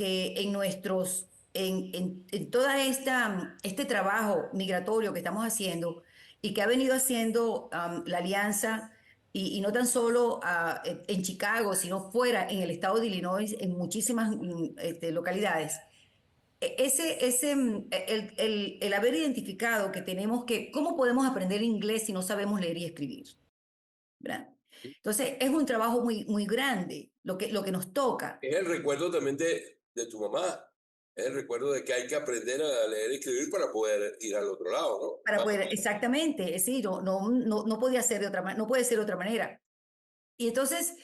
en toda este trabajo migratorio que estamos haciendo y que ha venido haciendo la Alianza, y no tan solo en Chicago, sino fuera en el estado de Illinois, en muchísimas localidades. El haber identificado que tenemos ¿cómo podemos aprender inglés si no sabemos leer y escribir? ¿Verdad? Entonces, es un trabajo muy grande lo que nos toca Es el recuerdo también de tu mamá. Es el recuerdo de que hay que aprender a leer y escribir para poder ir al otro lado, ¿no? para Más o poder, menos. exactamente, es decir, no podía ser de otra manera, no puede ser de otra manera. Y entonces,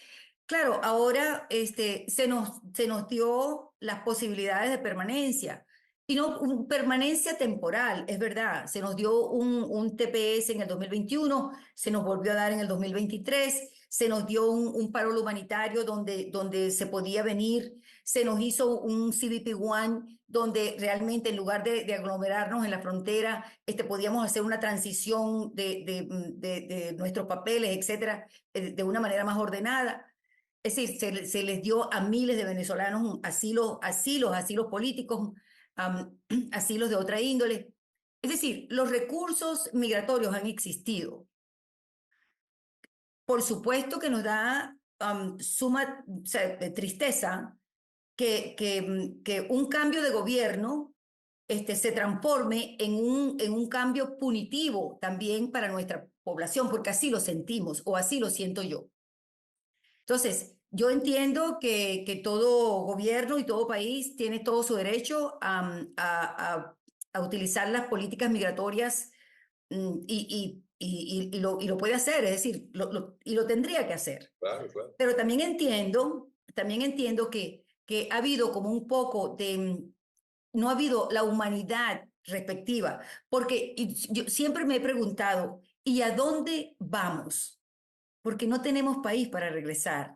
claro, ahora se nos dio las posibilidades de permanencia. Y no permanencia temporal, es verdad. Se nos dio un TPS en el 2021, se nos volvió a dar en el 2023, se nos dio un parol humanitario donde se podía venir, se nos hizo un CBP-1 donde realmente en lugar de aglomerarnos en la frontera, podíamos hacer una transición de nuestros papeles, etcétera, de una manera más ordenada. Es decir, se les dio a miles de venezolanos asilos políticos, asilos de otra índole. Es decir, los recursos migratorios han existido. Por supuesto que nos da suma, o sea, tristeza que un cambio de gobierno se transforme en un cambio punitivo también para nuestra población, porque así lo sentimos o así lo siento yo. Entonces, yo entiendo que todo gobierno y todo país tiene todo su derecho a utilizar las políticas migratorias y lo puede hacer, es decir, y lo tendría que hacer. Claro, claro. Pero también entiendo que ha habido como un poco no ha habido la humanidad respectiva, porque yo siempre me he preguntado, ¿y a dónde vamos? Porque no tenemos país para regresar.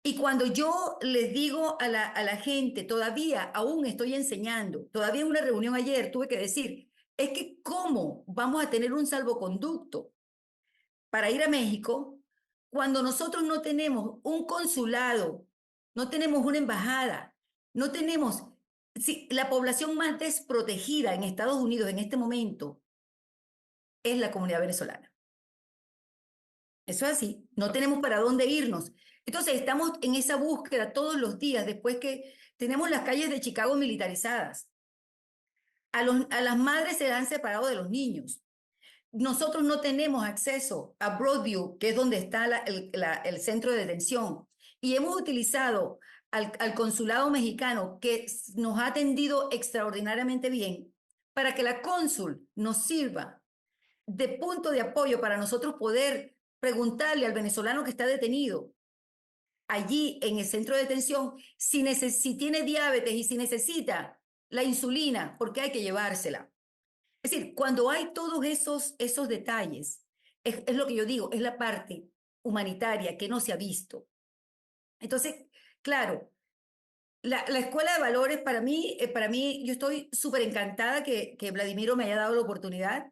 Y cuando yo les digo a la gente, todavía aún estoy enseñando, todavía en una reunión ayer tuve que decir, es que ¿cómo vamos a tener un salvoconducto para ir a México cuando nosotros no tenemos un consulado, no tenemos una embajada, no tenemos, si, la población más desprotegida en Estados Unidos en este momento es la comunidad venezolana? Eso es así, no tenemos para dónde irnos. Entonces estamos en esa búsqueda todos los días después que tenemos las calles de Chicago militarizadas. A las madres se han separado de los niños. Nosotros no tenemos acceso a Broadview, que es donde está el centro de detención. Y hemos utilizado al consulado mexicano, que nos ha atendido extraordinariamente bien, para que la cónsul nos sirva de punto de apoyo para nosotros poder preguntarle al venezolano que está detenido allí en el centro de detención si tiene diabetes y si necesita la insulina, porque hay que llevársela. Es decir, cuando hay todos esos detalles, es lo que yo digo, es la parte humanitaria que no se ha visto. Entonces, claro, la escuela de valores para mí, yo estoy súper encantada que Vladimiro me haya dado la oportunidad,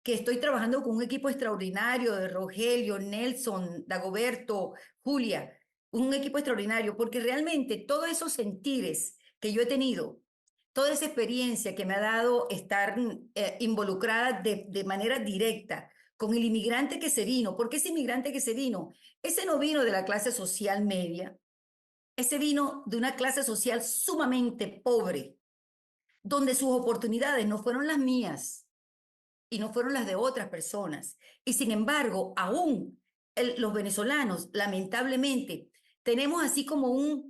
que estoy trabajando con un equipo extraordinario de Rogelio, Nelson, Dagoberto, Julia, un equipo extraordinario, porque realmente todos esos sentires que yo he tenido, toda esa experiencia que me ha dado estar involucrada de manera directa con el inmigrante que se vino, porque ese inmigrante que se vino, ese no vino de la clase social media, ese vino de una clase social sumamente pobre, donde sus oportunidades no fueron las mías y no fueron las de otras personas. Y sin embargo, aún los venezolanos, lamentablemente, tenemos así como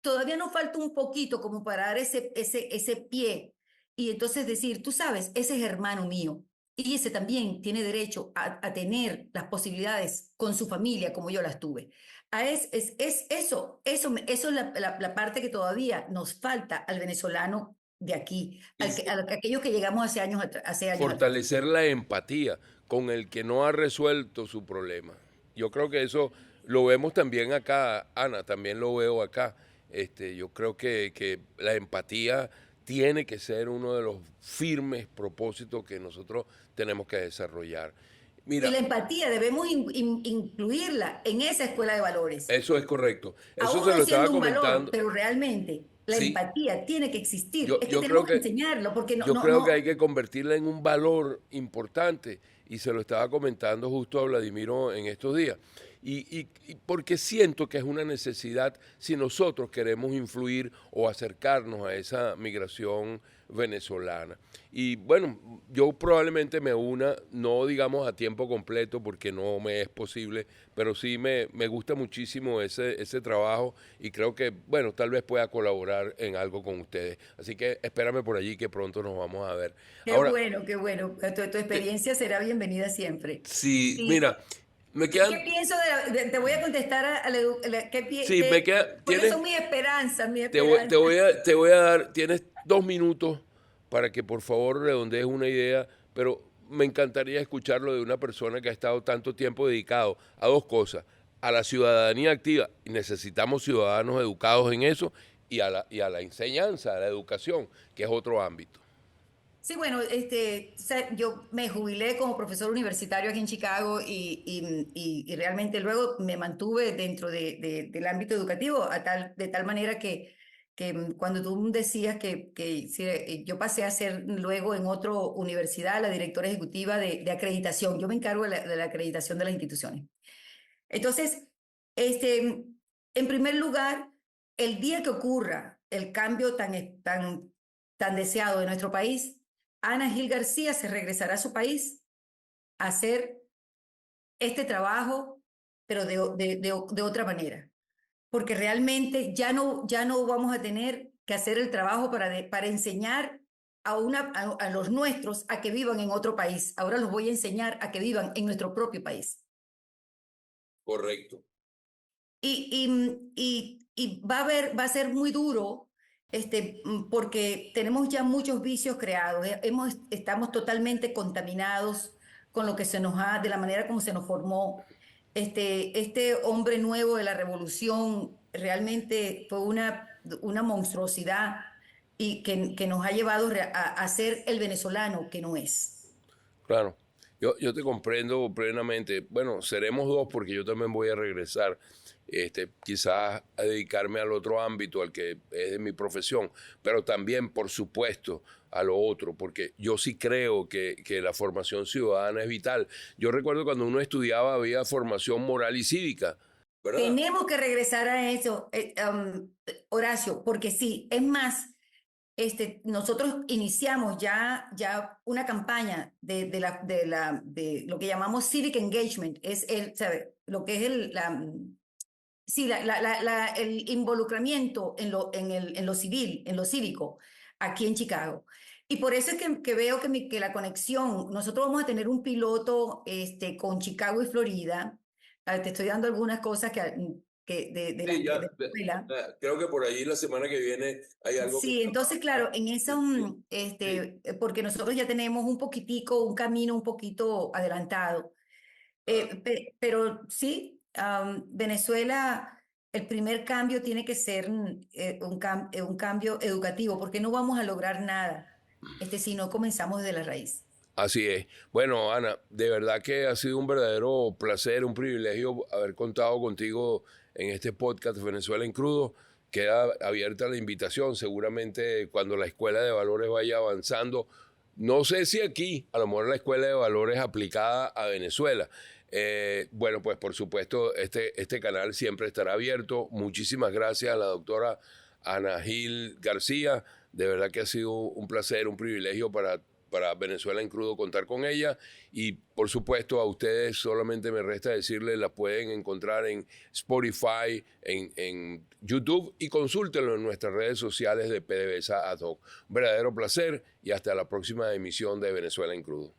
todavía nos falta un poquito como para dar ese pie y entonces decir, tú sabes, ese es hermano mío. Y ese también tiene derecho a tener las posibilidades con su familia como yo las tuve. Eso es la parte que todavía nos falta al venezolano de aquí, a aquellos que llegamos hace años atrás. Fortalecer la empatía con el que no ha resuelto su problema. Yo creo que eso lo vemos también acá, Ana, también lo veo acá. Yo creo que la empatía tiene que ser uno de los firmes propósitos que nosotros tenemos que desarrollar. Y Mira, la empatía debemos incluirla en esa escuela de valores. eso es correcto. Eso Aún se no lo estaba siendo un valor, comentando. pero realmente la Sí, empatía tiene que existir. yo, Es que yo tenemos creo que que enseñarlo, porque Yo creo que hay que convertirla en un valor importante y se lo estaba comentando justo a Vladimiro en estos días. Y porque siento que es una necesidad si nosotros queremos influir o acercarnos a esa migración venezolana. Y bueno, yo probablemente me una, no digamos a tiempo completo porque no me es posible, pero sí me gusta muchísimo ese trabajo y creo que, bueno, tal vez pueda colaborar en algo con ustedes. Así que espérame por allí que pronto nos vamos a ver. qué Ahora, bueno, qué bueno. Tu te- experiencia será bienvenida siempre. sí, Sí. mira, me ¿Qué quedan, pienso te voy a contestar sí, me cuáles tienes, son mis esperanzas, mis te voy, te esperanzas? voy a, te voy a dar, tienes 2 minutos para que por favor redondees una idea, pero me encantaría escucharlo de una persona que ha estado tanto tiempo dedicado a dos cosas, a la ciudadanía activa, y necesitamos ciudadanos educados en eso, y a la enseñanza, a la educación, que es otro ámbito. Sí, bueno, yo me jubilé como profesor universitario aquí en Chicago y realmente luego me mantuve dentro del ámbito educativo de tal manera que cuando tú decías que sí, yo pasé a ser luego en otra universidad la directora ejecutiva de acreditación. Yo me encargo de la acreditación de las instituciones. Entonces, este, en primer lugar, el día que ocurra el cambio tan deseado de nuestro país, Ana Gil García se regresará a su país a hacer este trabajo, pero de otra manera, porque realmente ya no vamos a tener que hacer el trabajo para enseñar a los nuestros a que vivan en otro país. Ahora los voy a enseñar a que vivan en nuestro propio país. Correcto. Y va a ser muy duro porque tenemos ya muchos vicios creados. Estamos totalmente contaminados con lo que de la manera como se nos formó. Este hombre nuevo de la revolución realmente fue una monstruosidad y que nos ha llevado a ser el venezolano que no es. Claro, yo te comprendo plenamente. Bueno, seremos dos porque yo también voy a regresar, quizás a dedicarme al otro ámbito, al que es de mi profesión, pero también, por supuesto, a lo otro, porque yo sí creo que la formación ciudadana es vital. Yo recuerdo cuando uno estudiaba había formación moral y cívica, ¿verdad? Tenemos que regresar a eso, Horacio, porque sí, es más. Nosotros iniciamos ya una campaña de lo que llamamos civic engagement, ¿sabe? Lo que es sí, el involucramiento en lo civil, en lo cívico, aquí en Chicago. Y por eso es que veo que la conexión, nosotros vamos a tener un piloto con Chicago y Florida. Te estoy dando algunas cosas Sí, ya, de Venezuela. creo que por ahí la semana que viene hay algo que Sí, entonces, claro, en eso, sí. porque nosotros ya tenemos un poquitico, un camino un poquito adelantado. Ah, Pero sí, Venezuela, el primer cambio tiene que ser un cambio educativo, porque no vamos a lograr nada si no comenzamos desde la raíz. así es. Bueno, Ana, de verdad que ha sido un verdadero placer, un privilegio haber contado contigo en este podcast Venezuela en Crudo. Queda abierta la invitación, seguramente cuando la Escuela de Valores vaya avanzando. No sé si aquí, a lo mejor la Escuela de Valores aplicada a Venezuela. Bueno, pues por supuesto, este canal siempre estará abierto. Muchísimas gracias a la doctora Ana Gil García. De verdad que ha sido un placer, un privilegio para Venezuela en Crudo contar con ella. Y por supuesto a ustedes solamente me resta decirles, la pueden encontrar en Spotify, en YouTube y consúltenlo en nuestras redes sociales de PDVSA Ad Hoc. Un verdadero placer y hasta la próxima emisión de Venezuela en Crudo.